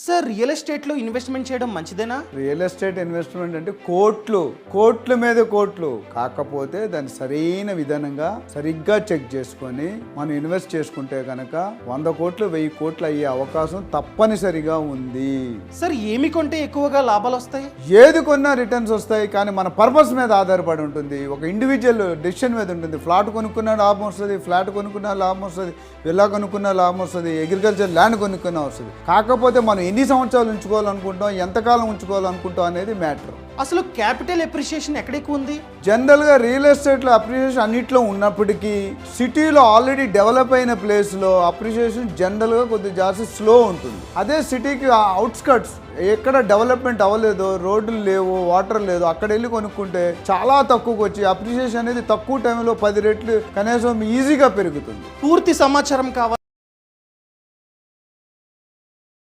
Sir real ఎస్టేట్లో investment చేయడం మంచిదేనా? రియల్ ఎస్టేట్ ఇన్వెస్ట్మెంట్ అంటే కోట్ల మీద కోట్లు, కాకపోతే దాన్ని సరైన విధానంగా సరిగ్గా చెక్ చేసుకొని మనం ఇన్వెస్ట్ చేసుకుంటే కనుక 100 కోట్లు 1000 కోట్లు అయ్యే అవకాశం తప్పనిసరిగా ఉంది. సార్ ఏమి కొంటే ఎక్కువగా లాభాలు వస్తాయి? ఏది కొన్నా రిటర్న్స్ వస్తాయి, కానీ మన పర్పస్ మీద ఆధారపడి ఉంటుంది. ఒక ఇండివిజువల్ డెసిషన్ మీద ఉంటుంది. ఫ్లాట్ కొనుక్కున్న లాభం వస్తుంది, ఫ్లాట్ కొనుక్కున్న లాభం వస్తుంది, విల్లా కొనుక్కున్న లాభం వస్తుంది, అగ్రికల్చర్ ల్యాండ్ కొనుక్కున్న వస్తుంది. కాకపోతే మనం ఎన్ని సంవత్సరాలు ఉంచుకోవాలనుకుంటాం, ఎంతకాలం ఉంచుకోవాలనుకుంటాం అనేది మ్యాటర్. అసలు క్యాపిటల్ ఎప్రిషియేషన్ ఎక్కడ ఎక్కువ ఉంది? జనరల్గా రియల్ ఎస్టేట్లో అప్రిషియేషన్ అన్నిట్లో ఉన్నప్పటికీ సిటీలో ఆల్రెడీ డెవలప్ అయిన ప్లేస్లో అప్రిషియేషన్ జనరల్గా కొద్దిగా జాస్తి స్లో ఉంటుంది. అదే సిటీకి అవుట్స్కట్స్ ఎక్కడ డెవలప్మెంట్ అవ్వలేదు, రోడ్లు లేవు, వాటర్ లేదు, అక్కడ వెళ్ళి కొనుక్కుంటే చాలా తక్కువకి వచ్చి అప్రిషియేషన్ అనేది తక్కువ టైంలో 10 రెట్లు కనీసం ఈజీగా పెరుగుతుంది. పూర్తి సమాచారం కావాలి